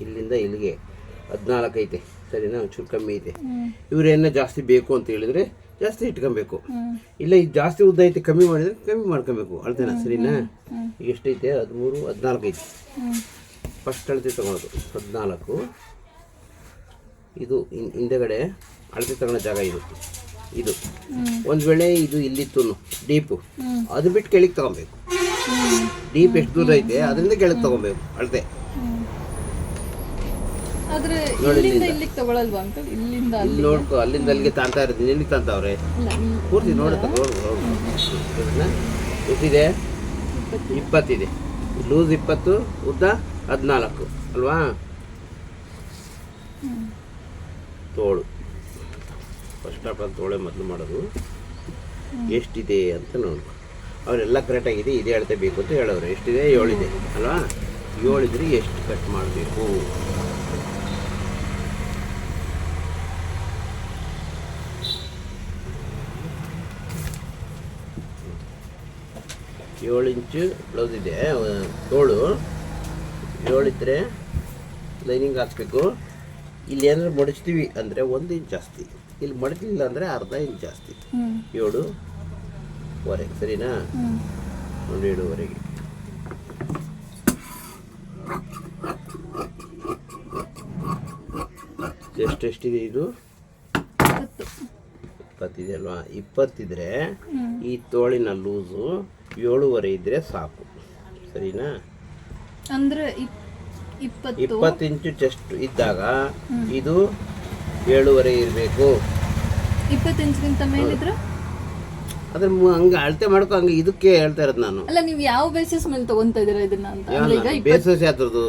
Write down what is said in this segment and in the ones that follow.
ಇಲ್ಲಿಂದ ಇಲ್ಲಿಗೆ 14 ಐತೆ ಸರಿನಾ, ಒಂಚೂರು ಕಮ್ಮಿ ಐತೆ. ಇವ್ರೇನ ಜಾಸ್ತಿ ಬೇಕು ಅಂತ ಹೇಳಿದ್ರೆ ಜಾಸ್ತಿ ಇಟ್ಕೊಬೇಕು, ಇಲ್ಲ ಇದು ಜಾಸ್ತಿ ಉದ್ದ ಐತೆ ಕಮ್ಮಿ ಮಾಡಿದರೆ ಕಮ್ಮಿ ಮಾಡ್ಕೊಬೇಕು. ಅಳ್ತೇನಾ ಸರಿನಾ? ಈಗ ಎಷ್ಟೈತೆ? 13, 14 ಐತೆ. ಫಸ್ಟ್ ಅಳತೆ ತೊಗೊಳೋದು 14. ಇದು ಹಿಂದೆಗಡೆ ಅಳತೆ ತಗೊಳ್ಳೋ ಜಾಗ ಇದು ಒಂದು ವೇಳೆ ಇದು ಇಲ್ಲಿತ್ತು ಡೀಪು, ಅದು ಬಿಟ್ಟು ಕೆಳಗೆ ತಗೊಬೇಕು. ಡೀಪ್ ಎಷ್ಟು ದೂರ ಐತೆ ಅದರಿಂದ ಕೆಳಗೆ ತಗೊಬೇಕು ಅಳತೆ. ನೋಡ್ಕೊ, ಅಲ್ಲಿಂದ ಅಲ್ಲಿಗೆ ತಾಂತಾ ಇರೋದು, ಎಲ್ಲಿ ತಾಂತಾವ್ರೆ ಪೂರ್ತಿ ನೋಡಿ ಎಷ್ಟಿದೆ? 20 ಇದೆ. ಲೂಸ್ 20, ಉದ್ದ 14 ಅಲ್ವಾ? ತೋಳು ಫಸ್ಟ್ ಆಫ್ ಆಲ್ ತೋಳೆ ಮೊದಲು ಮಾಡೋದು. ಎಷ್ಟಿದೆ ಅಂತ ನೋಡ್ಕೊ. ಅವರೆಲ್ಲ ಕರೆಕ್ಟಾಗಿದೆ, ಇದೇ ಅಳತೆ ಬೇಕು ಅಂತ ಹೇಳೋರು. ಎಷ್ಟಿದೆ? 7 ಇದೆ ಅಲ್ವಾ? 7 ಇದ್ರೆ ಎಷ್ಟು ಕಟ್ ಮಾಡಬೇಕು? ಏಳು ಇಂಚು ಬ್ಲೌಸ್ ಇದೆ, ತೋಳು 7 ಇದ್ದರೆ ಲೈನಿಂಗ್ ಹಾಕ್ಬೇಕು. ಇಲ್ಲಿ ಏನಾದ್ರು ಮಡಚ್ತೀವಿ ಅಂದರೆ 1 ಇಂಚ್ ಜಾಸ್ತಿ, ಇಲ್ಲಿ ಮಡಚಲಿಲ್ಲ ಅಂದರೆ ಅರ್ಧ ಇಂಚ್ ಜಾಸ್ತಿ. 7.25 ಸರಿನಾ? 7.25 ಎಷ್ಟಿದೆ? ಇದು 20 ಇದೆ ಅಲ್ವಾ? 20 ಇದ್ರೆ ಈ ತೋಳಿನ ಲೂಸು 7.25 ಇದ್ರೆ ಸಾಕು ಸರಿನಾ? ಅಂದ್ರೆ 20 ಇಂಚು ಚೆಸ್ಟ್ ಇದ್ದಾಗ ಇದು 7.25 ಇರಬೇಕು. 20 ಇಂಚ್ಗಿಂತ ಮೇಲಿದ್ರೆ ಅದ್ರ ಹಂಗೆ ಅಳತೆ ಮಾಡ್ಕೊ. ಹಂಗೆ ಇದಕ್ಕೆ ಹೇಳ್ತಾ ಇರೋದು ನಾನು. ಅಲ್ಲ, ನೀವು ಯಾವ ಬೇಸಿಸ್ ಮೇಲೆ ತಗೊಂತಾ ಇದೀರಾ ಇದನ್ನ ಅಂತ? ಬೇಸಿಸ್ ಯಾವ್ದು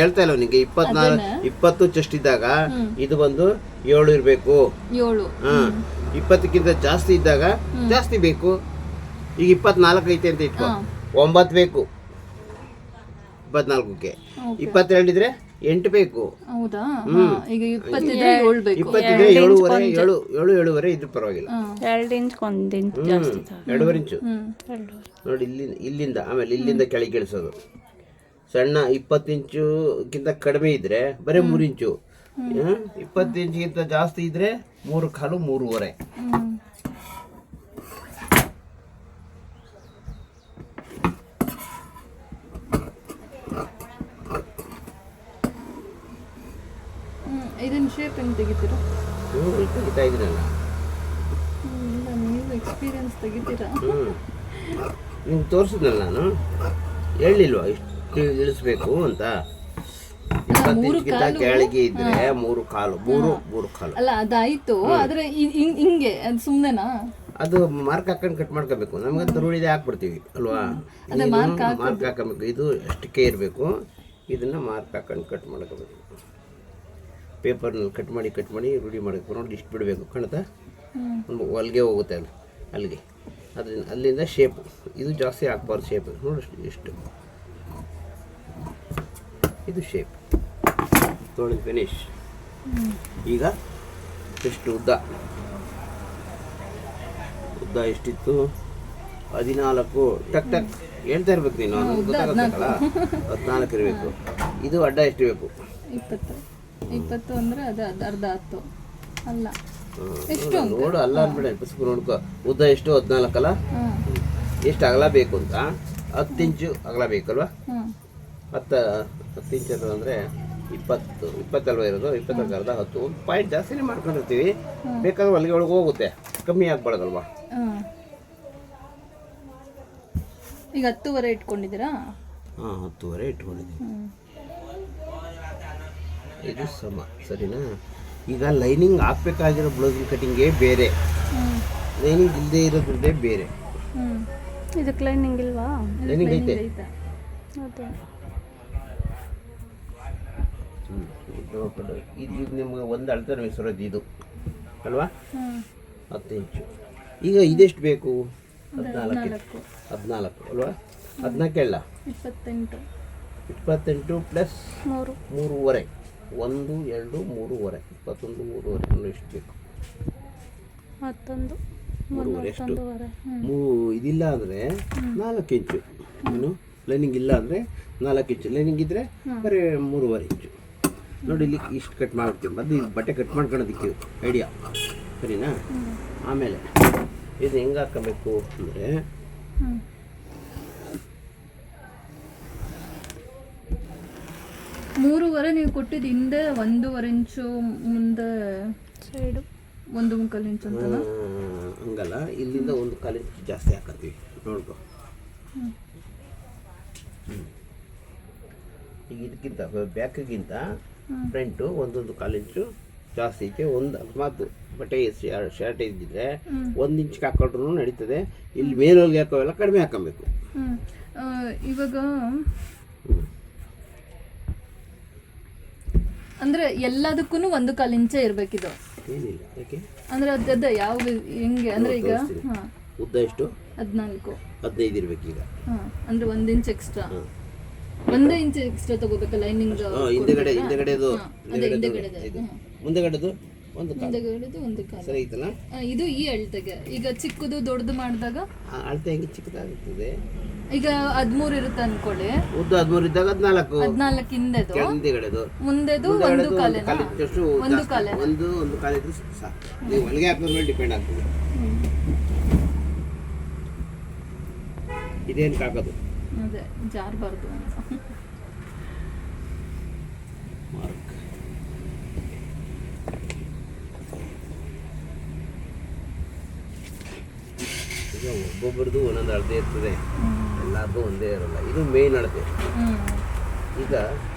ಹೇಳ್ತಾ ಇಲ್ಲ ನಿಂಗೆ. 20 ಚೆಸ್ಟ್ ಇದ್ದಾಗ ಇದು ಬಂದು 7 ಇರಬೇಕು. 7 20ಕ್ಕಿಂತ ಜಾಸ್ತಿ ಇದ್ದಾಗ ಜಾಸ್ತಿ ಬೇಕು. ಈಗ 24 ಐತೆ ಅಂತ ಇಟ್ಕೊ, 9 ಬೇಕು 24ಕ್ಕೆ. 22 ಇದ್ರೆ 8 ಬೇಕು. ಹೌದಾ? ಈಗ 20 ಇದ್ರೆ 7 ಬೇಕು. 20 ಇದ್ರೆ 7.25 ಇದ್ರೆ ಪರವಾಗಿಲ್ಲ. 2 ಇಂಚ್ 1 ಇಂಚ್ ಜಾಸ್ತಿ, 2.5 ಇಂಚು ನೋಡಿ. ಇಲ್ಲಿಂದ ಆಮೇಲೆ ಇಲ್ಲಿಂದ ಕೆಳಗೆ ಇಳಿಸೋದು. ಸಣ್ಣ 20 ಇಂಚುಗಿಂತ ಕಡಿಮೆ ಇದ್ರೆ ಬರೀ 3 ಇಂಚು. 20 ಇಂಚಿಗಿಂತ ಜಾಸ್ತಿ ಇದ್ರೆ 3.25 3.25. ಇದನ್ನ ಶೇಪ್ ಹೆಂಗೆ ತೆಗಿತೀರಾ? ತೆಗಿತಾ ಇದೀನಲ್ಲ. ನೀವು ಎಕ್ಸ್ಪೀರಿಯನ್ಸ್ ತೆಗಿತೀರಾ? ನಿಮ್ಗೆ ತೋರಿಸಿದ್ನಲ್ಲ ನಾನು, ಹೇಳಿಲ್ವಾ ಇಷ್ಟು ಇಳಿಸ್ಬೇಕು ಅಂತ. 20 ಇಂಚಿಗಿಂತ ಕೆಳಗೆ ಇದ್ರೆ 3.25 ಅಲ್ಲ, ಅದಾಯ್ತು. ಆದ್ರೆ ಹಿಂಗೆ ಅದು ಸುಮ್ಮನೆನಾ? ಅದು ಮಾರ್ಕ್ ಹಾಕೊಂಡು ಕಟ್ ಮಾಡ್ಕೋಬೇಕು. ನಮಗಂತ ರೂಢಿದೆ ಹಾಕ್ಬಿಡ್ತೀವಿ ಅಲ್ವಾ? ಮಾರ್ಕ್ ಹಾಕಬೇಕು. ಇದು ಅಷ್ಟಕ್ಕೆ ಇರಬೇಕು. ಇದನ್ನ ಮಾರ್ಕ್ ಹಾಕೊಂಡು ಕಟ್ ಮಾಡ್ಕೋಬೇಕು. ಪೇಪರ್ನಲ್ಲಿ ಕಟ್ ಮಾಡಿ ರೂಢಿ ಮಾಡಬೇಕು. ನೋಡಿ ಇಷ್ಟು ಬಿಡಬೇಕು, ಕಾಣುತ್ತಾ? ಒಂದು ಹೊಲಿಗೆ ಹೋಗುತ್ತೆ ಅಲ್ಲಿಗೆ. ಅದರಿಂದ ಅಲ್ಲಿಂದ ಶೇಪು ಇದು ಜಾಸ್ತಿ ಹಾಕ್ಬಾರ್ದು. ಶೇಪ್ ನೋಡಿ ಎಷ್ಟು, ಇದು ಶೇಪ್ ತೋಳಿದ ಫಿನಿಶ್. ಈಗ ಎಷ್ಟು ಉದ್ದ ಎಷ್ಟಿತ್ತು? 14. ಟಕ್ ಹೇಳ್ತಾ ಇರ್ಬೇಕು ನೀನು, ಗೊತ್ತಾಗತ್ತಲ್ಲ. 14 ಇರಬೇಕು. ಇದು ಅಡ್ಡ ಎಷ್ಟು ಬೇಕು? 20 ಅಂದ್ರೆ ಅದು ಅರ್ಧ 10 ಅಲ್ಲ. ನೋಡು, ಅಲ್ಲ ಅನ್ಬೇಡ, ಪುಸ್ತಕ ನೋಡ್ಕೊ. ಉದ್ದ ಎಷ್ಟು? 14 ಅಲ್ಲ? ಎಷ್ಟು ಅಗಲ ಬೇಕು ಅಂತ? 10 ಇಂಚು ಅಗಲ ಬೇಕಲ್ವಾ? 10 ಇಂಚ್ ಅಂದರೆ 20 ಅಲ್ವಾ ಇರೋದು? 20 ಅರ್ಧ 10. ಒಂದು ಪಾಯಿಂಟ್ ಜಾಸ್ತಿನೇ ಮಾಡ್ಕೊಂಡಿರ್ತೀವಿ. ಬೇಕಾದ್ರೆ ಹೊಲಿಗೆ ಒಳಗೆ ಹೋಗುತ್ತೆ, ಕಮ್ಮಿ ಆಗ್ಬಾರ್ದಲ್ವಾ? ಈಗ 10.25 ಇಟ್ಕೊಂಡಿದ್ದೀರಾ? 10.25 ಇಟ್ಕೊಂಡಿದ್ದೀವಿ. ಇದು ಸಮ ಸರಿನಾ? ಈಗ ಲೈನಿಂಗ್ ಹಾಕ್ಬೇಕಾಗಿರೋ ಬ್ಲೌಸಿನ ಕಟಿಂಗೇ ಬೇರೆ, ಲೈನಿಂಗ್ ಇಲ್ಲದೆ ಇರೋದ್ರದ್ದೇ ಬೇರೆ. ಇದಕ್ಕೆ ಲೈನಿಂಗ್ ಇಲ್ವಾ? ಲೈನಿಂಗ್ ಐತೆ. ಇದು ನಿಮ್ಗೆ ಒಂದು ಅಳತೆ ಮಿಸರೋದು ಇದು ಅಲ್ವಾ? 10 ಇಂಚು. ಈಗ ಇದೆಷ್ಟು ಬೇಕು? 14 ಅಲ್ವಾ? 14 ಅಲ್ಲ, 28 ಪ್ಲಸ್ 3.25. 1, 2, 3.25. 21, 3.25. ಎಷ್ಟು ಬೇಕು? 3.25. ಎಷ್ಟು? ಇದಿಲ್ಲ ಅಂದರೆ 4 ಇಂಚು. ಏನು ಲೈನಿಂಗ್ ಇಲ್ಲ ಅಂದರೆ 4 ಇಂಚು. ಲೈನಿಂಗ್ ಇದ್ದರೆ ಬರೀ 3.25 ಇಂಚು. ನೋಡಿ ಇಲ್ಲಿ ಇಷ್ಟು ಕಟ್ ಮಾಡ್ಬಿಡ್ತೀವಿ ಮೊದಲು ಇದು ಬಟ್ಟೆ ಕಟ್ ಮಾಡ್ಕೊಳೋದಕ್ಕೆ ಐಡಿಯಾ ಸರಿನಾ. ಆಮೇಲೆ ಇದು ಹೆಂಗೆ ಹಾಕೋಬೇಕು ಅಂದರೆ ಹ್ಮ್. 3.5 ನೀವು ಕೊಟ್ಟಿದ್ದು ಹಿಂದೆ 1.5 ಇಂಚು ಮುಂದೆ ಸೈಡು 1.25 ಇಂಚು ಅಂತಲ್ಲ. ಹಂಗಲ್ಲ, ಇಲ್ಲಿಂದ 1/4 ಇಂಚ್ ಜಾಸ್ತಿ ಹಾಕತ್ತೀವಿ ನೋಡ್ಕೊ. ಈಗ ಇದಕ್ಕಿಂತ ಬ್ಯಾಕಿಗಿಂತ ಫ್ರಂಟು 1.25 ಇಂಚು ಜಾಸ್ತಿ ಐತೆ. ಒಂದು ಅಕಸ್ಮಾತ್ ಬಟ್ಟೆ ಶರ್ಟ್ ಇದ್ದಿದ್ರೆ 1 ಇಂಚ್ಗೆ ಹಾಕೊಂಡ್ರು ನಡೀತದೆ. ಇಲ್ಲಿ ಮೇಲೊಳಗೆ ಹಾಕೋವೆಲ್ಲ ಕಡಿಮೆ ಹಾಕೊಬೇಕು. ಇವಾಗ ಅಂದ್ರೆ ಎಲ್ಲದಕ್ಕೂ 1.25 ಇಂಚೇ ಇರ್ಬೇಕಿದು. ಏನಿಲ್ಲ, ಯಾಕೆ ಅಂದ್ರೆ ಅದ ಯಾವ ಹೆಂಗೆ ಅಂದ್ರೆ ಈಗ ಉದ್ದ ಎಷ್ಟು 14 15 ಇರ್ಬೇಕು ಈಗ. ಅಂದ್ರೆ 1 ಇಂಚ್ ಎಕ್ಸ್ಟ್ರಾ, 1 ಇಂಚ್ ಎಕ್ಸ್ಟ್ರಾ ತಗೋಬೇಕಲ್ಲ ಲೈನಿಂಗ್. ಹಿಂದೆಗಡೆದು ಹಿಂದೆಗಡೆದು ಮುಂದೆಗಡೆದು ಒಂದು ಹಿಂದೆಗಡೆದು 1.25 ಸರಿ ಐತಲ್ಲ. ಇದು ಈ ಅಳತೆಗೆ. ಈಗ ಚಿಕ್ಕದು ದೊಡ್ಡದು ಮಾಡಿದಾಗ ಅಳತೆ ಹೆಂಗೆ ಚಿಕ್ಕದಾಗುತ್ತದೆ. ಈಗ 13 ಇರುತ್ತೆ ಅನ್ಕೊಳ್ಳಿ, ಉದ್ದ 13 ಇದ್ದಾಗ 14 ಹಿಂದೆದು ಹಿಂದೆಗಡೆದು ಮುಂದೆದು 1.25 ಕಾಲಿದ್ದಷ್ಟು 1.25 ಒಂದು ಕಾಲಿದ್ದು ಸಾಕು. ನೀವು ಒಳಗೆ ಹಾಕೋದ್ರ ಮೇಲೆ ಡಿಪೆಂಡ್ ಆಗ್ತದೆ. ಇದೇನು ಹಾಕೋದು ಅದೇ ಜಾರಬಾರ್ದು ಅಂತ. ಮಾರ್ಕ್ ಈಗ ಒಬ್ಬೊಬ್ಬರದು ಒಂದೊಂದು ಅಳತೆ ಇರ್ತದೆ, ಎಲ್ಲಾರ್ದು ಒಂದೇ ಇರಲ್ಲ. ಇದು ಮೇನ್ ಅಳತೆ. ಈಗ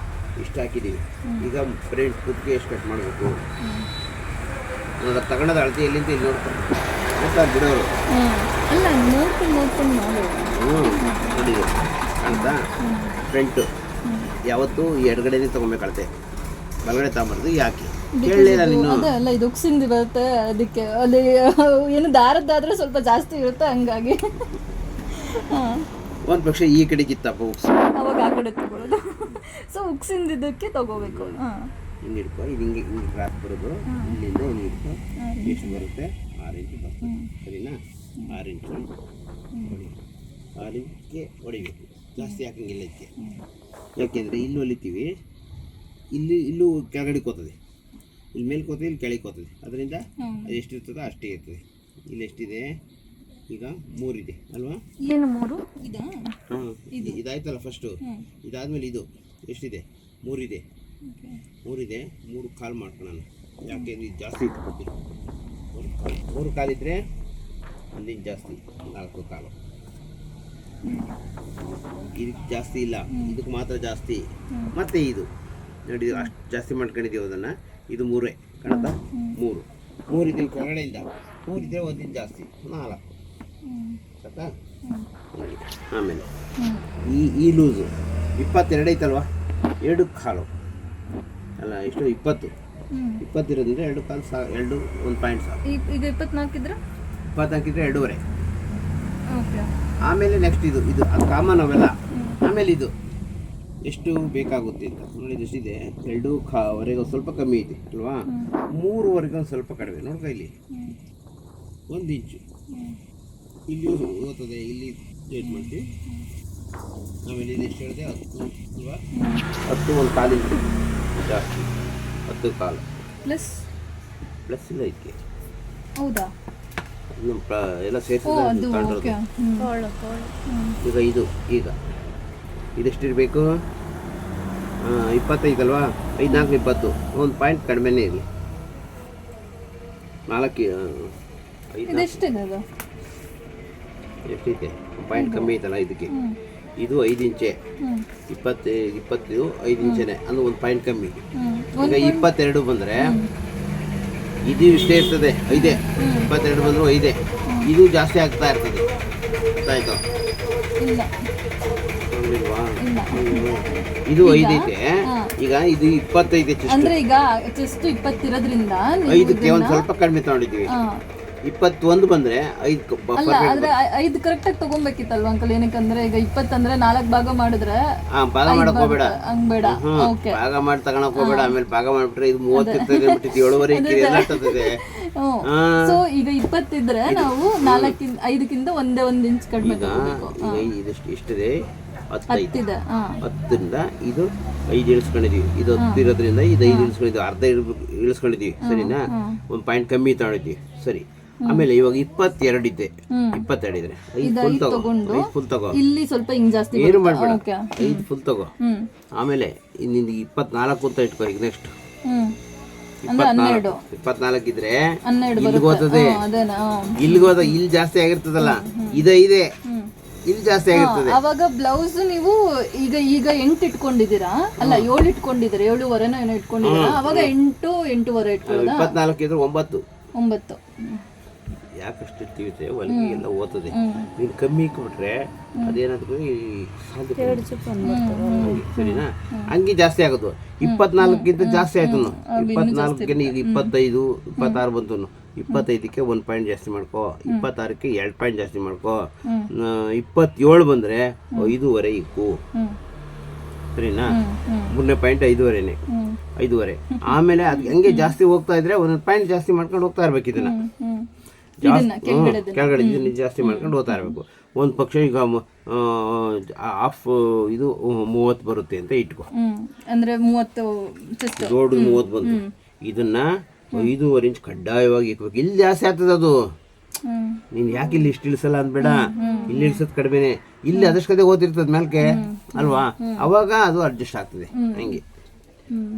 ಇಷ್ಟು ಹಾಕಿದ್ದೀವಿ. ಈಗ ಫ್ರಂಟ್ ಕುತ್ತಿಗೆ ಎಷ್ಟು ಕಟ್ ಮಾಡಬೇಕು ನೋಡ. ತಗೊಂಡದ ಅಳತೆ ಎಲ್ಲಿಂದ ಇಲ್ಲಿ ನೋಡ್ಕೊಂಡು ಗೊತ್ತಾಗ ಬಿಡೋರು. ಅಲ್ಲ ನೋಡ್ಕೊಂಡು ನೋಡಿ ಕಾಣ್ತಾ. ಫ್ರಂಟು ಯಾವತ್ತು ಎಡಗಡೆನೇ ತೊಗೊಬೇಕು ಅಳತೆ, ಬಲಗಡೆ ತಗೊಂಬಾರ್ದು. ಯಾಕೆ ಕೇಳಲಿಲ್ಲ ನೀನು? ಅದೇ ಅಲ್ಲ, ಇದು ಉಕ್ಸಿಂದ ಬರುತ್ತೆ, ಅದಕ್ಕೆ ಅಲ್ಲಿ ಏನು ದಾರದ್ದಾದ್ರೆ ಸ್ವಲ್ಪ ಜಾಸ್ತಿ ಇರುತ್ತೆ, ಹಂಗಾಗಿ ಒಂದು ಪಕ್ಷ ಈ ಕಡೆ ಕಿತ್ತಪ್ಪ ಉಕ್ಸ್, ಅವಾಗ ಆ ಕಡೆ ತಗೊಳ್ಳೋದು. ಸೊ ಉಕ್ಸಿಂದ ಇದಕ್ಕೆ ತಗೋಬೇಕು. ಹಿಂಗೆ ಹಿಡ್ಕೊ. ಇದು ಹಿಂಗೆ ಹಿಂಗೆ ಕ್ರಾಸ್ ಬರೋದು. ಇಲ್ಲಿಂದ ಹಿಂಗೆ ಹಿಡ್ಕೊ. ಎಷ್ಟು ಬರುತ್ತೆ? 6 ಇಂಚು ಬರ್ತದೆ. ಸರಿನಾ? 6 ಇಂಚು ಹೊಡಿ. 6 ಇಂಚಿಗೆ ಹೊಡಿಬೇಕು, ಜಾಸ್ತಿ ಹಾಕಂಗಿಲ್ಲ ಇದಕ್ಕೆ. ಯಾಕೆಂದರೆ ಇಲ್ಲಿ ಹೊಲಿತೀವಿ, ಇಲ್ಲೂ ಕೆಳಗಡೆ ಕೋತದೆ, ಇಲ್ಲಿ ಮೇಲೆ ಕೋತದೆ, ಇಲ್ಲಿ ಕೆಳಗೆ ಕೋತದೆ. ಅದರಿಂದ ಅದು ಎಷ್ಟಿರ್ತದೋ ಅಷ್ಟೇ ಇರ್ತದೆ. ಇಲ್ಲಿ ಎಷ್ಟಿದೆ ಈಗ? 3 ಇದೆ ಅಲ್ವಾ? ಏನು 3 ಇದಾ? ಹಾಂ, ಇದಾಯ್ತಲ್ಲ ಫಸ್ಟು. ಇದಾದ್ಮೇಲೆ ಇದು ಎಷ್ಟಿದೆ? 3 ಇದೆ. 3 ಇದೆ. 3 ಕಾಲು ಮಾಡ್ಕೊಳ್ಳೋಣ. ಯಾಕೆಂದ್ರೆ ಇದು ಜಾಸ್ತಿ ಇತ್ತು ಪಟ್ಟಿ. 3 ಕಾಲಿದ್ರೆ 1 ಇಂಚ್ ಜಾಸ್ತಿ, 4 ಕಾಲು. ಇದಕ್ಕೆ ಜಾಸ್ತಿ ಇಲ್ಲ, ಇದಕ್ಕೆ ಮಾತ್ರ ಜಾಸ್ತಿ. ಮತ್ತೆ ಇದು ನೋಡಿ, ಅಷ್ಟು ಜಾಸ್ತಿ ಮಾಡ್ಕೊಂಡಿದ್ದೀವಿ ಅದನ್ನು. ಇದು 3 ಕಾಣುತ್ತಾ? 3 ಇದೆ ಕೆಳಗಡೆಯಿಂದ. 3 ಇದ್ರೆ 1 ಇಂಚ್ ಜಾಸ್ತಿ, 4 ಸಾಕಾ? ಆಮೇಲೆ ಈ ಲೂಸು 22 ಐತಲ್ವಾ? 2 ಕಾಲು ಅಲ್ಲ, ಎಷ್ಟು? 20 ಇರೋದ್ರಿಂದ 2 ಕಾಲು 1 ಪಾಯಿಂಟ್ ಸಾಕು. ಈಗ 24 ಇದ್ರೆ 24 ಇದ್ರೆ 2.5. ಓಕೆ. ಆಮೇಲೆ ನೆಕ್ಸ್ಟ್ ಇದು ಅದು ಕಾಮನ್ ಅವೆಲ್ಲ. ಆಮೇಲೆ ಇದು ಎಷ್ಟು ಬೇಕಾಗುತ್ತೆ ಅಂತ ನೋಡಿ. ಎಷ್ಟಿದೆ? 2.5ವರೆಗೆ ಸ್ವಲ್ಪ ಕಮ್ಮಿ ಐತೆ ಅಲ್ವಾ? 3ವರೆಗೆ ಒಂದು ಸ್ವಲ್ಪ ಕಡಿಮೆ. ನೋಡ್ಕೊ ಇಲ್ಲಿ 1 ಇಂಚು ಇಲ್ಲಿ ಹೋಗ್ತದೆ, ಇಲ್ಲಿ ಡೇಟ್ ಮಾಡ್ತೀವಿ. ಆಮೇಲೆ ಇದು ಎಷ್ಟು ಹೇಳಿದೆ? 10 ಅಲ್ವಾ? 10 1 ಕಾಲು ಇಂಚು ಜಾಸ್ತಿ, 10 ಕಾಲು ಪ್ಲಸ್ ಇಲ್ಲ ಇದಕ್ಕೆ. ಹೌದಾ? ಎಲ್ಲ ಸೇರಿಸಿರೋದು. ಈಗ ಇದೆಷ್ಟಿರಬೇಕು? 25 ಅಲ್ವಾ? 5 4 20, 1 ಪಾಯಿಂಟ್ ಕಡಿಮೆನೇ ಇರಲಿ. 4 ಇದೆಷ್ಟಿದೆ? ಅದು ಎಷ್ಟೈತೆ? 1 ಪಾಯಿಂಟ್ ಕಮ್ಮಿ ಐತಲ್ಲ ಇದಕ್ಕೆ. ಇದು 5 ಇಂಚೆ. 20 5 ಇಂಚೆನೆ, ಅಂದ್ರೆ 1 ಪಾಯಿಂಟ್ ಕಮ್ಮಿ. ಈಗ 22 ಬಂದರೆ ಇದು ಇಷ್ಟೇ ಇರ್ತದೆ, 5. 22 ಬಂದರೂ 5. ಇದು ಜಾಸ್ತಿ ಆಗ್ತಾ ಇರ್ತದೆ, ಗೊತ್ತಾಯ್ತು? ಇದು 5 ಐತೆ. ಈಗ ಇದು 25 ಚೆಸ್ಟ್. ಅಂದ್ರೆ ಈಗ ಚೆಸ್ಟ್ 20 ಇರೋದ್ರಿಂದ 5ಕ್ಕೆ ಒಂದು ಸ್ವಲ್ಪ ಕಡಿಮೆ ತಗೊಂಡಿದ್ದೀವಿ. 21 ಬಂದ್ರೆ 5 ಅಲ್ಲ, ಆದ್ರೆ 5 ಕರೆಕ್ಟ್ ಆಗಿ ತಗೊಬೇಕಿತ್ತಲ್ವಾ ಅಂಕಲ್? ಏನಕ್ಕಂದ್ರೆ ಈಗ 20 ಅಂದ್ರೆ 4 ಭಾಗ ಮಾಡಿದ್ರೆ ಭಾಗ ಮಾಡಕ್ ಹೋಗ್ಬೇಡ, ಹಂಗ್ ಬೇಡ. ಓಕೆ, ಭಾಗ ಮಾಡಿ ತಗೊಳಕ್ ಹೋಗ್ಬೇಡ. ಆಮೇಲೆ ಭಾಗ ಮಾಡ್ಬಿಟ್ರೆ ಇದು 30 ಇರ್ತದೆ, 7.5 ಎಲ್ಲ. ಸೊ ಈಗ 20 ಇದ್ರೆ ನಾವು 5ಕ್ಕಿಂತ 1 ಇಂಚ್ ಕಡಿಮೆ ತಗೋಬೇಕು. ಈಗ ಇದಷ್ಟು ಇಷ್ಟಿದೆ. 10 ಐತೆ. ಹತ್ತಿದೆ. ಹಾ 10ರಿಂದ ಇದು 5 ಇಳಿಸ್ಕೊಂಡಿದೀವಿ. ಇದು 10 ಇರೋದ್ರಿಂದ ಇದು 5 ಇಳಿಸ್ಕೊಂಡಿದ್ದೀವಿ, ಅರ್ಧ ಇಳಿಸ್ಕೊಂಡಿದೀವಿ. ಸರಿನಾ, ಒಂದು ಪಾಯಿಂಟ್ ಕಮ್ಮಿ ತಗೊಂಡಿದ್ದೀವಿ. ಸರಿ, ಆಮೇಲೆ ಇವಾಗ 22 ಇದೆ. 22 ಇದ್ರೆ 5 ಫುಲ್ ತಗೋ, 5 ಫುಲ್ ತಗೋ, ಇಲ್ಲಿ ಸ್ವಲ್ಪ ಹಿಂಗ್ ಜಾಸ್ತಿ ಏನು ಮಾಡ್ಬೇಡ, ಓಕೆ. 5 ಫುಲ್ ತಗೋ. ಆಮೇಲೆ ನಿಂದು 24 ಅಂತ ಇಟ್ಕೋ. ಈಗ ನೆಕ್ಸ್ಟ್ ಹ್ಮ್ ಅಂದ್ರೆ 12 24 ಇದ್ರೆ 12 ಇಲ್ಲಿಗೆ ಹೋಗ್ತದೆ, ಅದೇನಾ? ಇಲ್ಲಿಗೆ ಹೋದ, ಇಲ್ಲಿ ಜಾಸ್ತಿ ಆಗಿರ್ತದಲ್ಲ, ಇದೆ ಇಲ್ಲಿ ಜಾಸ್ತಿ ಆಗಿರ್ತದೆ. ಅವಾಗ ಬ್ಲೌಸ್ ನೀವು ಈಗ 8 ಇಟ್ಕೊಂಡಿದ್ದೀರಾ, ಅಲ್ಲ 7 ಇಟ್ಕೊಂಡಿದ್ದೀರಾ, 7.5 ಏನೋ ಇಟ್ಕೊಂಡಿದ್ದೀರಾ, ಅವಾಗ 8 8.5 ಇಟ್ಕೊಳ್ಳೋದಾ? 24 ಇದ್ರೆ 9. 9. ಯಾಕಷ್ಟು ಇರ್ತೀವಿ ಹೊಲಿಗೆ ಎಲ್ಲ ಓದ್ತದೆ. ನೀನು ಕಮ್ಮಿ ಇಟ್ಬಿಟ್ರೆ ಅದೇನಾದ್ರು ಈ ಸರಿನಾ, ಹಂಗೆ ಜಾಸ್ತಿ ಆಗೋದು. 24ಗಿಂತ ಜಾಸ್ತಿ ಆಯ್ತು. 24ಗೆ ಈಗ 25 26 ಬಂತು. 25ಕ್ಕೆ 1 ಪಾಯಿಂಟ್ ಜಾಸ್ತಿ ಮಾಡ್ಕೋ, 26ಕ್ಕೆ 2 ಪಾಯಿಂಟ್ ಜಾಸ್ತಿ ಮಾಡ್ಕೋ, 27 ಬಂದ್ರೆ 5.5 ಇಕ್ಕು. ಸರಿನಾ, 3ನೇ ಪಾಯಿಂಟ್ 5.5ನೇ, 5.5. ಆಮೇಲೆ ಅದು ಹಂಗೆ ಜಾಸ್ತಿ ಹೋಗ್ತಾ ಇದ್ರೆ 1 ಪಾಯಿಂಟ್ ಜಾಸ್ತಿ ಮಾಡ್ಕೊಂಡು ಹೋಗ್ತಾ ಇರ್ಬೇಕು. ಇದನ್ನ ಕೆಳಗಡೆ ಇದನ್ನ ಜಾಸ್ತಿ ಮಾಡ್ಕೊಂಡು ಹೋಗ್ತಾ ಇರಬೇಕು. ಒಂದು ಪಕ್ಷ ಈಗ ಆಫ್ ಇದು 30 ಬರುತ್ತೆ ಅಂತ ಇಟ್ಕೋ, ಅಂದ್ರೆ 30 ದೊಡ್ಡ 30 ಬಂತು. ಇದನ್ನ 5.5 ಇಂಚ್ ಕಡ್ಡಾಯವಾಗಿ ಇಕ್ಬೇಕು. ಇಲ್ಲಿ ಜಾಸ್ತಿ ಆಗ್ತದೆ ಅದು. ನೀನ್ ಯಾಕೆ ಇಲ್ಲಿ ಇಷ್ಟು ಇಳಿಸಲ್ಲ ಅಂದ್ಬೇಡ, ಇಲ್ಲಿ ಇಳಿಸೋದು ಕಡಿಮೆನೆ, ಇಲ್ಲಿ ಅದಷ್ಟೇ ಓದಿರ್ತದ ಮೇಲ್ಕೆ ಅಲ್ವಾ, ಅವಾಗ ಅದು ಅಡ್ಜಸ್ಟ್ ಆಗ್ತದೆ. ಹಂಗೆ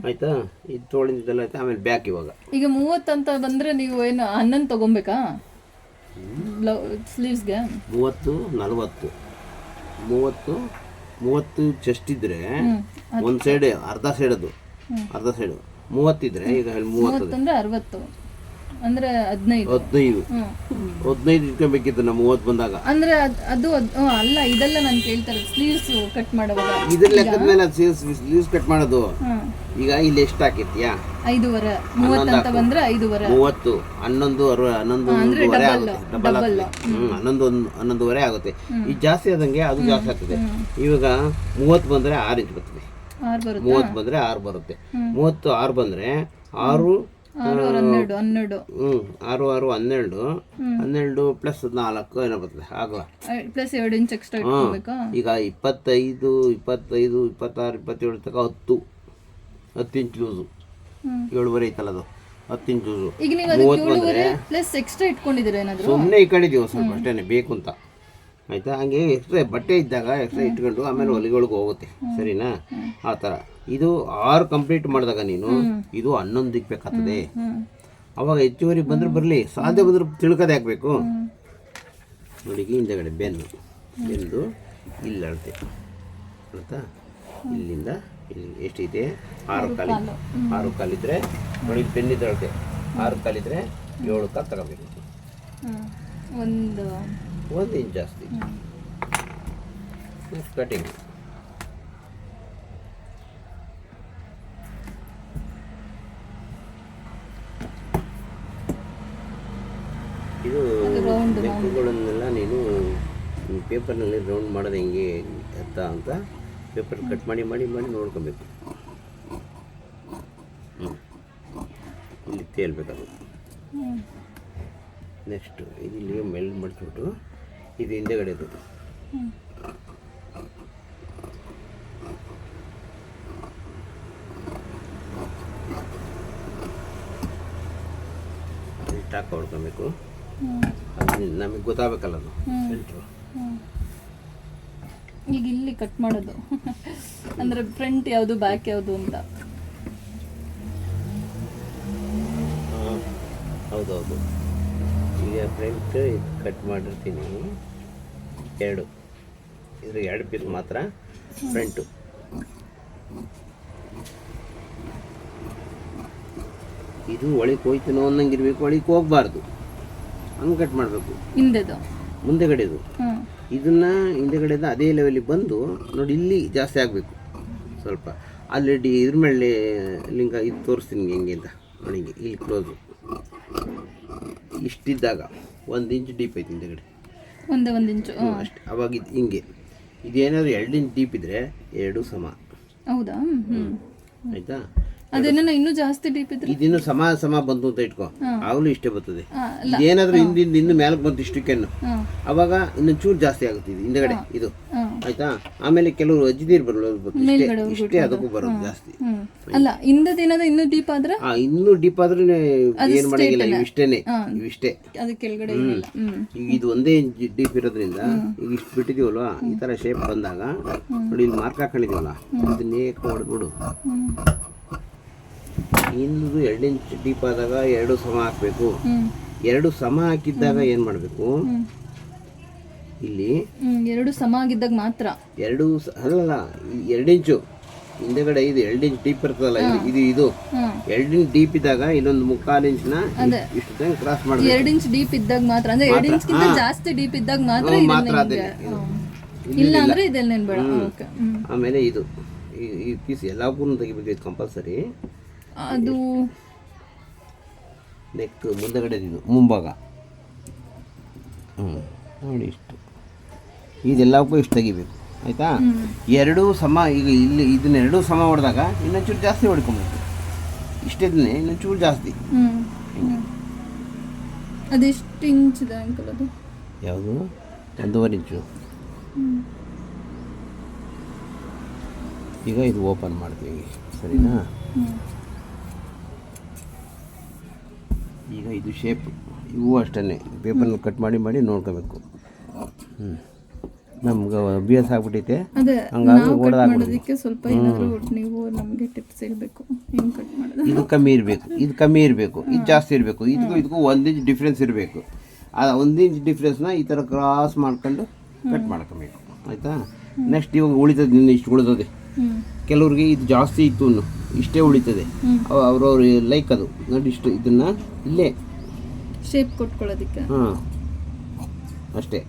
ಆಯ್ತಾ. ಇದು ತೋಳಿದ್ದೆಲ್ಲ ಆಯ್ತಾ. ಆಮೇಲೆ ಬ್ಯಾಕ್ ಇವಾಗ ಈಗ 30 ಅಂತ ಬಂದ್ರೆ ನೀವು ಏನು 11 ತಗೊಬೇಕಾ ಸ್ಲೀವ್ಸ್ಗೆ? 30 40 30 ಚೆಸ್ಟ್ ಇದ್ರೆ ಒಂದ್ ಸೈಡ್ ಅರ್ಧ ಸೈಡ್, ಅದು ಅರ್ಧ ಸೈಡ್ 30 ಇದ್ರೆ ಈಗ 30 ಅಂದ್ರೆ 60 ಅಂದ್ರೆ 15 ಇಟ್ಕೊಬೇಕಿತ್ತು ನಾವು 30 ಬಂದಾಗ. ಅಂದ್ರೆ ಅದು ಅಲ್ಲ, ಇದೆಲ್ಲ ನಾನು ಕೇಳ್ತಾರೆ ಸ್ಲೀವ್ಸ್ ಕಟ್ ಮಾಡುವಾಗ ಇದ್ರ ಲೆಕ್ಕದ ಮೇಲೆ ಸ್ಲೀವ್ಸ್ ಕಟ್ ಮಾಡೋದು. ಈಗ ಇಲ್ಲಿ ಎಷ್ಟು ಹಾಕಿರ್ತೀಯಾ? 5.5. 30 ಅಂತ ಬಂದ್ರೆ 5.5. 30 11 ಆಗುತ್ತೆ. ಡಬಲ್ ಆಗ್ತದೆ. 11 ಆಗುತ್ತೆ. ಇದು ಜಾಸ್ತಿ ಆದಂಗೆ ಅದು ಜಾಸ್ತಿ ಆಗ್ತದೆ. ಇವಾಗ 30 ಬಂದ್ರೆ 6 ಇಂಚ್ ಬರ್ತದೆ. 30 ಬಂದ್ರೆ 6 ಬರುತ್ತೆ. 30 6 ಬಂದ್ರೆ 6 12 12 ಪ್ಲಸ್ 4 ಏನೋ ಬರ್ತದೆ. ಆಗಲ್ಲ, ಪ್ಲಸ್ 2 ಇಂಚ್ ಎಕ್ಸ್ಟ್ರಾ ಇಟ್ಕೋಬೇಕಾ? ಈಗ 25 26 27 ತನಕ 10 ಇಂಚ್ ಲೂಸು, 7.5 ಐತಲ್ಲ ಅದು, 10 ಇಂಚ್ ಲೂಸು. ಈಗ ನೀವು ಅದಕ್ಕೆ 7.5 ಪ್ಲಸ್ ಎಕ್ಸ್ಟ್ರಾ ಇಟ್ಕೊಂಡಿದ್ದೀರಾ ಏನಾದ್ರು? ಸುಮ್ಮನೆ ಇಟ್ಕೊಂಡಿದ್ದೀವಿ ಸ್ವಲ್ಪ ಅಷ್ಟೇ, ಬೇಕು ಅಂತ. ಆಯ್ತಾ, ಹಂಗೆ ಎಕ್ಸ್ಟ್ರಾ ಬಟ್ಟೆ ಇದ್ದಾಗ ಎಕ್ಸ್ಟ್ರಾ ಇಟ್ಕೊಂಡು ಆಮೇಲೆ ಹೊಲಿಗಳಿಗೆ ಹೋಗುತ್ತೆ. ಸರಿನಾ, ಆ ಥರ. ಇದು 6 ಕಂಪ್ಲೀಟ್ ಮಾಡಿದಾಗ ನೀನು ಇದು 11 ಇಕ್ಬೇಕಾಗ್ತದೆ. ಅವಾಗ ಹೆಚ್ಚುವರಿ ಬಂದ್ರೆ ಬರಲಿ, ಸಾಧ್ಯ ಬಂದ್ರೆ ತಿಳ್ಕದೆ ಹಾಕ್ಬೇಕು. ನೋಡಿ, ಹಿಂದೆಗಡೆ ಬೆಂದು ಇಲ್ಲಿ ಅಳತೆ ಅಳ್ತಾ, ಇಲ್ಲಿಂದ ಇಲ್ಲಿ ಎಷ್ಟೈತೆ? 6 ಕಾಲಿದ್ರೆ ನೋಡಿ, ಬೆನ್ನಿದ್ದು ಅಳತೆ 6 ಕಾಲಿದ್ರೆ 7 ಕಾಲು ತಗೋಬೇಕು. 1 ಇಂಚ್ ಜಾಸ್ತಿ. ಕಟಿಂಗ್ ಇದು ಬೆಕ್ಕುಗಳನ್ನೆಲ್ಲ ನೀನು ಪೇಪರ್ನಲ್ಲಿ ರೌಂಡ್ ಮಾಡೋದು ಹೆಂಗೆ ಅಂತ ಪೇಪರ್ ಕಟ್ ಮಾಡಿ ನೋಡ್ಕೊಬೇಕು. ಇಲ್ಲಿ ತೇಲ್ಬೇಕದು. ನೆಕ್ಸ್ಟು ಇಲ್ಲಿ ಮೆಲ್ಟ್ ಮಾಡಿಸ್ಬಿಟ್ಟು ಇದು ಹಿಂದೆಗಡೆದು ಟಾಕ್ ಹೊಡ್ಕೊಬೇಕು. ನಮಗೆ ಗೊತ್ತಾಗಬೇಕಲ್ಲ ಅದು ಸೆಂಟ್ರು. ಈಗ ಇಲ್ಲಿ ಕಟ್ ಮಾಡೋದು ಅಂದ್ರೆ ಫ್ರಂಟ್ ಯಾವುದು ಬ್ಯಾಕ್ ಯಾವುದು ಅಂತ. ಹೌದೌದು. ಈಗ ಫ್ರಂಟ್ ಕಟ್ ಮಾಡಿರ್ತೀನಿ 2, ಇದ್ರ 2 ಪೀಸ್ ಮಾತ್ರ ಫ್ರಂಟು. ಇದು ಒಳಗೆ ಹೋಯ್ತನೋ ಅನ್ನಂಗಿರ್ಬೇಕು, ಒಳಗೆ ಹೋಗ್ಬಾರ್ದು, ಹಂಗೆ ಕಟ್ ಮಾಡಬೇಕು. ಮುಂದೆಗಡೆದು ಇದನ್ನ ಹಿಂದೆಗಡೆದ ಅದೇ ಲೆವೆಲಿಗೆ ಬಂದು ನೋಡಿ, ಇಲ್ಲಿ ಜಾಸ್ತಿ ಆಗಬೇಕು ಸ್ವಲ್ಪ. ಆಲ್ರೆಡಿ ಇದ್ರ ಮೇಲೆ ಲಿಂಗ ಇದು ತೋರಿಸ್ತೀನಿ ಹೆಂಗೆ ಅಂತ. ನೋಡಿ, ಇಲ್ಲಿ ಕ್ಲೋಸು ಇಷ್ಟಿದ್ದಾಗ 1 ಇಂಚ್ ಡೀಪ್ ಐತಿ ಹಿಂದೆಗಡೆ, 1 ಇಂಚು ಅಷ್ಟೇ. ಅವಾಗ ಇದು ಹಿಂಗೆ, ಇದೇನಾದ್ರು 2 ಇಂಚ್ ಡೀಪ್ ಇದ್ರೆ 2 ಸಮ. ಹೌದಾ? ಆಯ್ತಾ. ಅದೇನ ಇನ್ನೂ ಜಾಸ್ತಿ ಡೀಪ್ ಇದ್ರೆ ಇದಿನ್ನು ಸಮ ಬಂತು ಅಂತ ಇಟ್ಕೋ, ಆಗಲೂ ಇಷ್ಟೇ ಬರ್ತದೆ. ಇದೇನಾದ್ರೂ ಇನ್ನು ಮೇಲಕ್ಕೆ ಬಂತು ಇಷ್ಟಕ್ಕೇನು, ಅವಾಗ ಇನ್ನೊಂದು ಚೂರು ಜಾಸ್ತಿ ಆಗುತ್ತೆ. ಇದು ಹಿಂದೆಗಡೆ ಇದು ಆಯ್ತಾ. ಆಮೇಲೆ ಕೆಲವರು ಅಜ್ಜಿದೀರ್ ಬರೋದು ಇಷ್ಟೇ ಅದಕ್ಕೂ ಬರೋದು ಜಾಸ್ತಿ. ಅಲ್ಲ ಹಿಂದೆ ದಿನದ ಇನ್ನೂ ಡೀಪ್ ಆದ್ರೆ ಇನ್ನೂ ಡೀಪ್ ಆದ್ರೆ ಏನ್ ಮಾಡಂಗಿಲ್ಲ, ಇವಿಷ್ಟೇ ಅದು ಕೆಳಗಡೆ ಏನಿಲ್ಲ. ಈಗ ಇದು ಒಂದೇ ಡೀಪ್ ಇರೋದ್ರಿಂದ ಈಗ ಇಷ್ಟು ಬಿಟ್ಟಿದೀವಲ್ವಾ, ಈ ತರ ಶೇಪ್ ಬಂದಾಗ ನೋಡಿ ಇಲ್ಲಿ ಮಾರ್ಕ್ ಹಾಕೊಂಡಿದೀವಲ್ಲ, ಇದನ್ನೇ ಹೊಡೆದ್ಬಿಡು. ಇನ್ನೂ 2 ಇಂಚ್ ಡೀಪ್ ಆದಾಗ 2 ಸಮ ಹಾಕ್ಬೇಕು. 2 ಸಮ ಹಾಕಿದ್ದಾಗ ಏನ್ ಮಾಡ್ಬೇಕು, ಇಲ್ಲಿ 2 ಸಮ ಆಗಿದ್ದಾಗ ಮಾತ್ರ ಅಲ್ಲ 2 ಇಂಚು ಹಿಂದೆಗಡೆ ಇದು 2 ಇಂಚ್ ಡೀಪ್ ಇರ್ತದಲ್ಲ, ಇದು 2 ಇಂಚ್ ಡೀಪ್ ಇದ್ದಾಗ ಇಲ್ಲೊಂದು 3/4 ಇಂಚ್ನ ಇಷ್ಟು ಕ್ರಾಸ್ ಮಾಡ್ಬೇಕು. 2 ಇಂಚ್ ಡೀಪ್ ಇದ್ದಾಗ ಮಾತ್ರ, ಅಂದ್ರೆ 2 ಇಂಚ್ಗಿಂತ ಜಾಸ್ತಿ ಡೀಪ್ ಇದ್ದಾಗ ಮಾತ್ರ ಇಲ್ಲ ಅಂದ್ರೆ ಇದೆಲ್ಲ ಬೇಡ. ಆಮೇಲೆ ಇದು ಈ ಪೀಸ್ ಎಲ್ಲಕ್ಕೂ ತೆಗಿಬೇಕು, ಇದು ಕಂಪಲ್ಸರಿ. ಅದು ನೆಕ್ ಮುಂದಗಡೆ ಇದು ಮುಂಭಾಗ ನೋಡಿ ಇಷ್ಟು, ಇದೆಲ್ಲಕ್ಕೂ ಇಷ್ಟು ತೆಗಿಬೇಕು ಆಯಿತಾ. 2 ಸಮ, ಈಗ ಇಲ್ಲಿ ಇದನ್ನ 2 ಸಮ ಹೊಡೆದಾಗ ಇನ್ನೊಂಚೂರು ಜಾಸ್ತಿ ಹೊಡ್ಕೊಬೇಕು, ಇಷ್ಟಿದ್ನೇ ಇನ್ನೊಂಚೂರು ಜಾಸ್ತಿ. ಅದೆಷ್ಟು ಇಂಚ್ ಇದೆ ಅಂಕಲ್ ಅದು? ಯಾವುದು? 1.5 ಇಂಚು. ಈಗ ಇದು ಓಪನ್ ಮಾಡ್ತೀವಿ, ಸರಿನಾ? ಈಗ ಇದು ಶೇಪ್ ಇವು ಅಷ್ಟೇ ಪೇಪರ್ನಲ್ಲಿ ಕಟ್ ಮಾಡಿ ನೋಡ್ಕೋಬೇಕು. ನಮ್ಗೆ ಅಭ್ಯಾಸ ಆಗ್ಬಿಟ್ಟೈತೆ, ಹಂಗಾಗಿ ಮಾಡೋದಕ್ಕೆ ಸ್ವಲ್ಪ ಏನಾದರೂ ನೀವು ನಮಗೆ ಟಿಪ್ಸ್ ಹೇಳ್ಬೇಕು, ಹೆಂಗೆ ಕಟ್ ಮಾಡೋದು. ಇದು ಕಮ್ಮಿ ಇರಬೇಕು, ಇದು ಕಮ್ಮಿ ಇರಬೇಕು, ಇದು ಜಾಸ್ತಿ ಇರಬೇಕು, ಇದಕ್ಕೂ 1 ಇಂಚ್ ಡಿಫ್ರೆನ್ಸ್ ಇರಬೇಕು. ಆ 1 ಇಂಚ್ ಡಿಫ್ರೆನ್ಸ್ನ ಈ ಥರ ಕ್ರಾಸ್ ಮಾಡ್ಕೊಂಡು ಕಟ್ ಮಾಡ್ಕೊಬೇಕು ಆಯಿತಾ. ನೆಕ್ಸ್ಟ್ ಇವಾಗ ಉಳಿತದೆ, ನಿನ್ನ ಇಷ್ಟು ಉಳಿತದೆ. ಕೆಲವ್ರಿಗೆ ಇದು ಜಾಸ್ತಿ ಇತ್ತು ಇಷ್ಟೇ ಉಳಿತದೆ, ಅವ್ರವ್ರ ಲೈಕ್ ಅದು ನೋಡಿ. ಇಷ್ಟು ಇದನ್ನ ಇಲ್ಲೇ ಶೇಪ್ ಕೊಟ್ಕೊಳ್ಳೋದಕ್ಕೆ ಅಷ್ಟೇ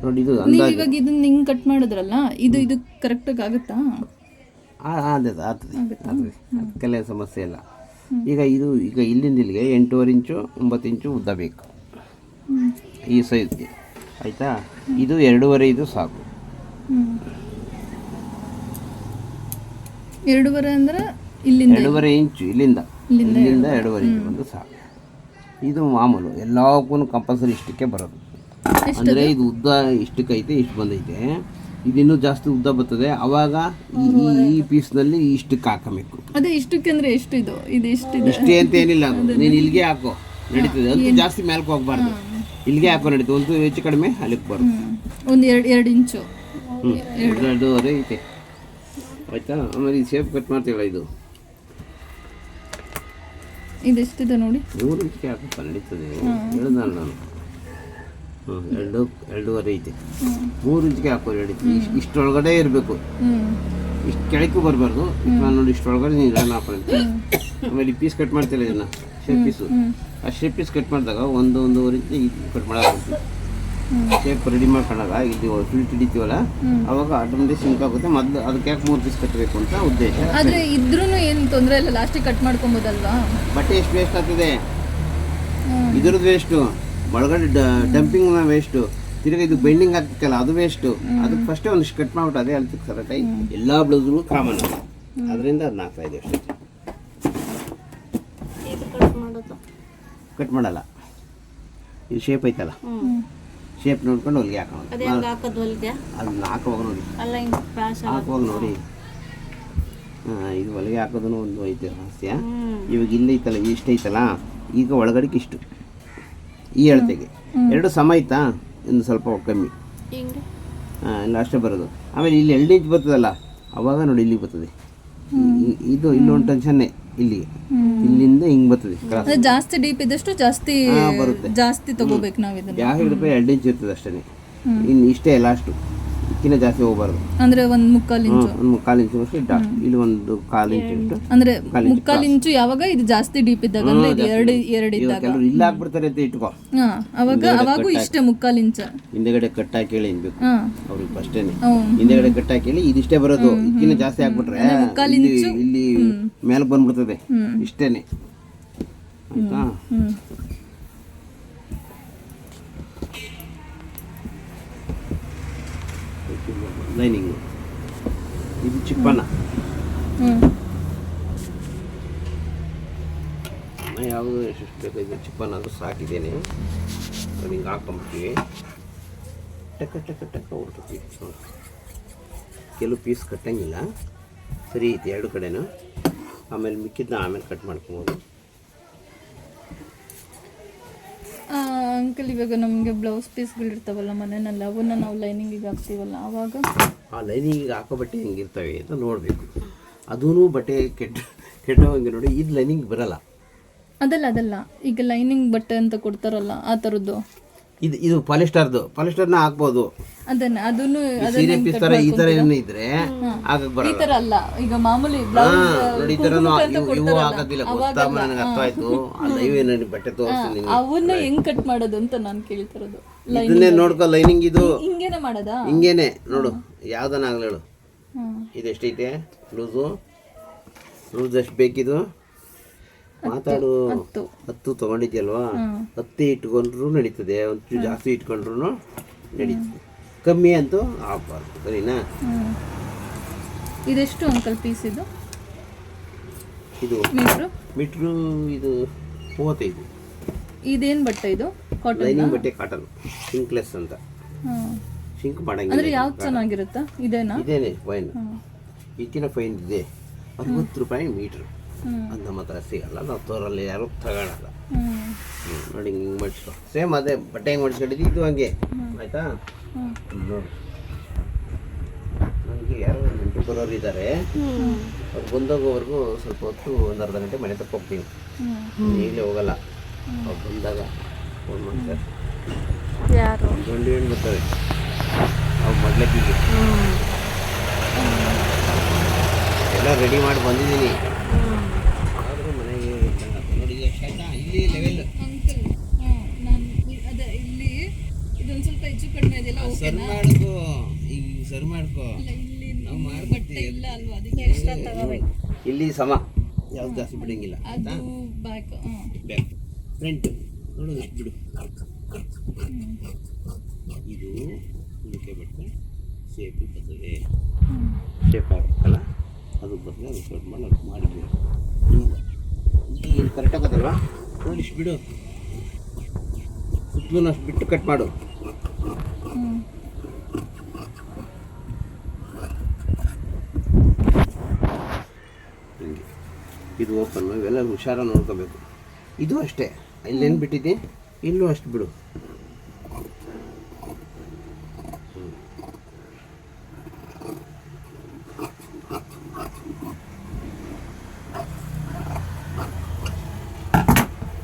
ನೋಡಿ. ಇದು ಇವಾಗ ಇದನ್ನ ಹಿಂಗೆ ಕಟ್ ಮಾಡಿದ್ರಲ್ಲ, ಇದು ಕರೆಕ್ಟಾಗಿ ಆಗುತ್ತಾ? ಆಗ್ತದೆ, ಅದಕ್ಕೆಲ್ಲ ಸಮಸ್ಯೆ ಇಲ್ಲ. ಈಗ ಇಲ್ಲಿಂದ ಇಲ್ಲಿಗೆ 8.5 ಇಂಚು 9 ಇಂಚು ಉದ್ದ ಬೇಕು ಈ ಸೈಜ್ ಆಯಿತಾ. ಇದು 2.5 ಇದು ಸಾಕು. 2.5 ಅಂದ್ರೆ ಇಲ್ಲಿಂದ 2.5 ಇಂಚು ಇಲ್ಲಿಂದ 2.5 ಇಂಚು ಒಂದು ಸಾಕು. ಇದು ಮಾಮೂಲು ಎಲ್ಲಕ್ಕೂ ಕಂಪಲ್ಸರಿ ಇಷ್ಟಕ್ಕೆ ಬರೋದು. ಅಂದರೆ ಇದು ಉದ್ದ ಇಷ್ಟಕ್ಕೈತೆ, ಇಷ್ಟು ಬಂದೈತೆ, ಇದಿನ್ನೂ ಜಾಸ್ತಿ ಉದ್ದ ಬರ್ತದೆ. ಅವಾಗ ಈ ಪೀಸ್ನಲ್ಲಿ ಇಷ್ಟಕ್ಕೆ ಹಾಕಬೇಕು. ಅದೇ ಇಷ್ಟಕ್ಕೆ ಅಂದರೆ ಎಷ್ಟು ಇದು ಇಷ್ಟೇ ಅಂತ ಏನಿಲ್ಲ, ನೀನು ಇಲ್ಲಿಗೆ ಹಾಕೋ ನಡೀತದೆ. ಅದು ಜಾಸ್ತಿ ಮೇಲ್ಕೆ ಹೋಗ್ಬಾರ್ದು, ಇಲ್ಲಿಗೆ ಹಾಕೋ ನಡೀತದೆ. ಒಂದು ಹೆಚ್ಚು ಕಡಿಮೆ ಅಲ್ಲಿಗೆ ಬರೋದು. ಒಂದು 2 ಇಂಚು 2.5 ಐತೆ ಆಯಿತಾ. ಆಮೇಲೆ ಈ ಶೇಪ್ ಕಟ್ ಮಾಡ್ತೀವಲ್ಲ, ಇದೆಷ್ಟಿದೆ ನೋಡಿ. 3 ಇಂಚಿಗೆ ಹಾಕಪ್ಪ ನಡೀತದೆ, ಹೇಳಿದ್ನಲ್ಲ ನಾನು. 2.5 ಐತೆ, 3 ಇಂಚಿಗೆ ಹಾಕೋ ನಡೀತದೆ. ಇಷ್ಟೊಳಗಡೆ ಇರಬೇಕು, ಇಷ್ಟು ಕೆಳಕ್ಕೂ ಬರಬಾರ್ದು. ನಾನು ನೋಡಿ ಇಷ್ಟೊಳಗಡೆ ನೀನು ರನ್ ಹಾಕೊಂಡು ಆಮೇಲೆ ಈ ಪೀಸ್ ಕಟ್ ಮಾಡ್ತಿಲ್ಲ, ಇದನ್ನು ಶೇಪ್ ಪೀಸು. ಆ ಶೇಪ್ ಪೀಸ್ ಕಟ್ ಮಾಡಿದಾಗ 1.5 ಇಂಚ್ ಕಟ್ ಮಾಡೋದು. ಶೇಪ್ ರೆಡಿ ಮಾಡ್ಕೊಂಡಾಗ ಇದು ಫಿಲ್ಟ್ ಹಿಡಿತೀವಲ್ಲ, ಅವಾಗ ಆಟೋಮೆಟಿಕ್ ಸಿಂಕ್ ಆಗುತ್ತೆ. ಮೊದಲು ಅದಕ್ಕೆ ಯಾಕೆ 3 ಪೀಸ್ ಕಟ್ಟಬೇಕು ಅಂತ ಉದ್ದೇಶ. ಆದರೆ ಇದ್ರೂ ಏನು ತೊಂದರೆ ಇಲ್ಲ, ಲಾಸ್ಟಿಗೆ ಕಟ್ ಮಾಡ್ಕೊಬೋದಲ್ವಾ. ಬಟ್ಟೆ ಎಷ್ಟು ವೇಸ್ಟ್ ಆಗ್ತದೆ, ಇದ್ರದ್ದು ವೇಸ್ಟು, ಒಳಗಡೆ ಡಂಪಿಂಗ್ನ ವೇಸ್ಟು, ತಿರುಗಿ ಇದು ಬೆಂಡಿಂಗ್ ಆಗ್ತಿತ್ತಲ್ಲ ಅದು ವೇಸ್ಟು. ಅದಕ್ಕೆ ಫಸ್ಟೇ ಒಂದಿಷ್ಟು ಕಟ್ ಮಾಡ್ಬಿಟ್ಟು ಅದೇ ಅಲ್ತಿಕ್ಕೆ ಕರೆಕ್ಟಾಗಿ ಎಲ್ಲ ಬ್ಲೌಸ್ಗಳು ಕಾಮನ್, ಅದರಿಂದ ಅದನ್ನ ಹಾಕ್ತಾಯಿದೆ ಅಷ್ಟೇ. ಕಟ್ ಮಾಡಲ್ಲ, ಇದು ಶೇಪ್ ಐತಲ್ಲ, ಶೇಪ್ ನೋಡ್ಕೊಂಡು ಹೊಲಿಗೆ ಹಾಕೋದು. ಅದನ್ನ ಹಾಕುವಾಗ ನೋಡಿ, ಹಾಕುವಾಗ ನೋಡಿ. ಇದು ಹೊಲಿಗೆ ಹಾಕೋದನ್ನು ಒಂದು ಐತೆ ರಹಸ್ಯ. ಇವಾಗ ಇಲ್ಲೈತಲ್ಲ, ಇಷ್ಟು ಐತಲ್ಲ, ಈಗ ಒಳಗಡೆಗೆ ಇಷ್ಟು ಈ ಅಳತೆಗೆ 2 ಸಮ ಐತಾ, ಇನ್ನು ಸ್ವಲ್ಪ ಕಮ್ಮಿ, ಇಲ್ಲ ಅಷ್ಟೇ ಬರೋದು. ಆಮೇಲೆ ಇಲ್ಲಿ 2 ಇಂಚ್ ಬರ್ತದಲ್ಲ, ಅವಾಗ ನೋಡಿ ಇಲ್ಲಿಗೆ ಬರ್ತದೆ. ಇದು ಇಲ್ಲೊಂದು ಟೆನ್ಷನ್ನೇ, ಇಲ್ಲಿಗೆ ಇಲ್ಲಿಂದ ಹಿಂಗೆ ಬರ್ತದೆ. ಜಾಸ್ತಿ ಡೀಪ್ ಇದ್ದಷ್ಟು ಜಾಸ್ತಿ ಬರುತ್ತೆ, ಜಾಸ್ತಿ ತಗೋಬೇಕು ನಾವು. ಇದನ್ನು 2 ಇಂಚ್ ಇರ್ತದೆ ಅಷ್ಟೇ, ಇನ್ನು ಇಷ್ಟೇ ಲಾಸ್ಟು, ಇದಕ್ಕಿಂತ ಜಾಸ್ತಿ ಹೋಗಬಾರ್ದು. ಅಂದ್ರೆ 1/4 ಇಂಚು, 1/4 ಇಂಚು ಅಷ್ಟೇ. ಇಲ್ಲಿ 1/4 ಇಂಚು ಅಂದ್ರೆ 1/4 ಇಂಚು ಯಾವಾಗ ಇದು ಜಾಸ್ತಿ ಡೀಪ್ ಇದ್ದಾಗ, ಅಂದ್ರೆ ಇದು 2 ಇದ್ದಾಗ. ಕೆಲವರು ಇಲ್ಲ ಹಾಕ್ಬಿಡ್ತಾರೆ ಅಂತ ಇಟ್ಕೋ, ಅವಾಗೂ ಇಷ್ಟೇ 1/4 ಇಂಚು ಹಿಂದೆಗಡೆ ಕಟ್ ಹಾಕಿ ಹೇಳಿ ಅನ್ಬೇಕು ಅವ್ರಿಗೆ ಅಷ್ಟೇನೆ. ಹಿಂದೆಗಡೆ ಕಟ್ ಹಾಕಿ ಹೇಳಿ ಇದಿಷ್ಟೇ ಬರೋದು, ಇದಕ್ಕಿಂತ ಜಾಸ್ತಿ ಹಾಕ್ಬಿಟ್ರೆ ಇಲ್ಲಿ ಮೇಲೆ ಬಂದ್ಬಿಡ್ತದೆ. ಇಷ್ಟೇನೆ ಆಯ್ತಾ. ಲೈನಿಂಗು ಇದು ಚಿಪ್ಪನ್ನ ಯಾವುದು ಎಷ್ಟು ಬೇಕಾಗಿದೆ ಚಿಪ್ಪನ್ನ ಅದು ಸಾಕಿದ್ದೇನೆ. ಹಿಂಗೆ ಹಾಕೊಂಬಿಡ್ತೀವಿ. ಟಕ ಹೊರಟು. ಕೆಲವು ಪೀಸ್ ಕಟ್ಟಂಗಿಲ್ಲ, ಸರಿ ಐತಿ ಎರಡು ಕಡೆನೂ. ಆಮೇಲೆ ಮಿಕ್ಕಿದ್ನ ಆಮೇಲೆ ಕಟ್ ಮಾಡ್ಕೊಬೋದು. ಅಂಕಲ್ ಇವಾಗ ನಮಗೆ ಬ್ಲೌಸ್ ಪೀಸ್ಗಳು ಇರ್ತಾವಲ್ಲ ಮನೆಯಲ್ಲಿ, ಅವನ್ನ ನಾವು ಲೈನಿಂಗಿಗೆ ಹಾಕ್ತೀವಲ್ಲ ಆವಾಗ ಆ ಲೈನಿಂಗಿಗೆ ಹಾಕೋ ಬಟ್ಟೆ ಹೆಂಗಿರ್ತವೆ ಅಂತ ನೋಡಬೇಕು. ಅದೂ ಬಟ್ಟೆ ಕೆಟ್ಟೋಗಂಗೆ ನೋಡಿ. ಇದು ಲೈನಿಂಗ್ ಬರಲ್ಲ. ಅದಲ್ಲ ಈಗ ಲೈನಿಂಗ್ ಬಟ್ಟೆ ಅಂತ ಕೊಡ್ತಾರಲ್ಲ ಆ ಥರದ್ದು. ಇದು ಪಾಲಿಸ್ಟರ್ನ ಹಾಕ್ಬೋದು. ಅದನ್ನು ಸೀರೆ ಪೀಸ್ ಥರ ಈ ಥರ ಏನೋ ಇದ್ರೆ ಆಗಕ್ಕೆ ಈ ಬರಲ್ಲ. ಥರ ಅಲ್ಲ, ಈಗ ಮಾಮೂಲಿ ನೋಡಿ ಈ ಥರನೂ ಇವು ಆಗೋದಿಲ್ಲ. ಗೊತ್ತಾ, ನನಗೆ ಅರ್ಥ ಆಯ್ತು. ಆ ಲೈವ್ ಏನೇನು ಬಟ್ಟೆ ತೋರಿಸ್ತೀನಿ. ಅವನ್ನ ಹೆಂಗ್ ಕಟ್ ಮಾಡೋದು ಅಂತ ನಾನು ಕೇಳ್ತಿರೋದು. ಇದನ್ನೇ ನೋಡ್ಕೊ. ಲೈನಿಂಗ್ ಇದು ಹಿಂಗೇನೆ ಮಾಡೋದಾ? ಹಿಂಗೇನೆ ನೋಡು. ಯಾವ್ದನ್ನ ಆಗ್ಲಿ ಹೇಳು. ಹ್ಮ್. ಇದೆಷ್ಟೈತೆ ಲೂಸ್ ಎಷ್ಟು ಬೇಕಿದು? ಮಾತಾಡು. 10 ತೊಗೊಂಡಿದ್ಯಲ್ವಾ? 10 ಇಟ್ಕೊಂಡ್ರು ನಡೀತದೆ. ಒಂಚೂರು ಜಾಸ್ತಿ ಇಟ್ಕೊಂಡ್ರು ನಡೀತದೆ. ಕಮ್ಮಿ ಅಂತೂ ಆಗ್ಬಾರ್ದು, ಸರಿನಾ? ಇದೆಷ್ಟು ಅಂಕಲ್ ಪೀಸ್ ಇದು? ಇದು ಮೀಟ್ರು ಇದು 35. ಇದೇನ್ ಬಟ್ಟೆ ಇದು? ಕಾಟನ್? ಲೈನಿಂಗ್ ಬಟ್ಟೆ ಕಾಟನ್, ಶಿಂಕ್ಲೆಸ್ ಅಂತ. ಶಿಂಕ್ ಅಂದ್ರೆ ಮಾಡಂಗಿಲ್ಲ. ಯಾವ್ದು ಚೆನ್ನಾಗಿರುತ್ತಾ? ಇದೇನಾ? ಇದೇನೆ ಫೈನ್. ಈಗಿನ ಫೈನ್ ಇದೆ. 60 ರೂಪಾಯಿ ಮೀಟ್ರ್. ಅದು ನಮ್ಮ ಹತ್ರ ಸಿಗಲ್ಲ, ನಾವು ತೋರಲ್ಲಿ ಯಾರು ತಗೊಳಲ್ಲ. ನೋಡಿ ಹಿಂಗೆ ಮಾಡಿಸ್ಕೊ. ಸೇಮ್ ಅದೇ ಬಟ್ಟೆ ಹೆಂಗೆ ಮಾಡಿಸ್ಕೊಂಡಿದ್ದು ಇದು ಹಂಗೆ ಆಯ್ತಾ? ನೋಡಿ, ನನಗೆ ಯಾರೋ ನೆಂಟು ಬರೋರು ಇದ್ದಾರೆ. ಅವ್ರು ಬಂದೋಗೋವರೆಗೂ ಸ್ವಲ್ಪ ಹೊತ್ತು ಒಂದು ಅರ್ಧ ಗಂಟೆ ಮನೆ ತಕ್ಕ ಹೋಗ್ತೀನಿ. ಈಗಲೇ ಹೋಗಲ್ಲ. ಅವ್ರು ಬಂದಾಗ ಫೋನ್ ಮಾಡ್ತಾರೆ. ಯಾರು? ಗಂಡು ಹೆಣ್ಣು ಬರ್ತಾರೆ. ಅವ್ರು ಮೊದಲಕ್ಕಿಗೆ ಎಲ್ಲ ರೆಡಿ ಮಾಡಿ ಬಂದಿದ್ದೀನಿ. ಆದರೂ ಮನೆಗೆ ನೋಡಿ ಇಲ್ಲಿ ಲೆವೆಲ್ ಅದೇ ಇಲ್ಲಿ ಇದೊಂದು ಸ್ವಲ್ಪ ಹೆಚ್ಚು ಕಡಿಮೆ ಇದೆಯಲ್ಲ, ಸರ್ ಮಾಡ್ಕೋ. ಈಗ ಸರ್ ಮಾಡ್ಕೋ. ನಾವು ಮಾಡ್ಕೊಡ್ತೀವಿ. ಇಲ್ಲ ಅಲ್ವಾ? ಅದಕ್ಕೆ ಇಲ್ಲಿ ಸಮ ಯಾವ್ದು ಜಾಸ್ತಿ ಬಿಡಂಗಿಲ್ಲ. ಅದು ಬ್ಯಾಕ್ ಬ್ಯಾಕ್ ಫ್ರಂಟ್ ನೋಡು ಎಷ್ಟು ಬಿಡು. ಇದು ಇದಕ್ಕೆ ಬಟ್ಟೆ ಶೇಪ್ ಬರ್ತದೆ. ಶೇಪ್ ಆಗುತ್ತಲ್ಲ, ಅದು ಬದಲು ಅದು ಕಟ್ ಮಾಡಿಬಿಡು. ಈಗ ಕರೆಕ್ಟ್ ಆಗೋದಲ್ವಾ? ನೋಡಿ ಇಷ್ಟು ಬಿಡು. ಸುತ್ತಲೂ ಅಷ್ಟು ಬಿಟ್ಟು ಕಟ್ ಮಾಡು. ಹಿಂಗೆ ಇದು ಓಪನ್. ಇವೆಲ್ಲ ಹುಷಾರ ನೋಡ್ಕೋಬೇಕು. ಇದು ಅಷ್ಟೇ. ಇಲ್ಲೇನು ಬಿಟ್ಟಿದ್ದೆ, ಇಲ್ಲೂ ಅಷ್ಟು ಬಿಡು.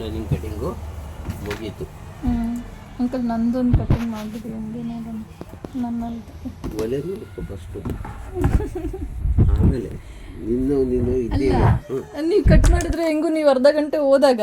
ಲೈನಿಂಗ್ ಕಟಿಂಗು ಮುಗೀತು. ಅಂಕಲ್ ನಂದೊಂದು ಕಟಿಂಗ್ ಮಾಡಿಬಿಡಿ ಹಂಗೆ ನೋಡೋಣ. ನನ್ನದು ಒಲೆ ನೋಡ್ಕೊ ಫಸ್ಟು, ಆಮೇಲೆ ನೀನು ಇದ್ದೀವಿ. ನೀವು ಕಟ್ ಮಾಡಿದ್ರೆ ಹೆಂಗೂ ನೀವು ಅರ್ಧ ಗಂಟೆ ಹೋದಾಗ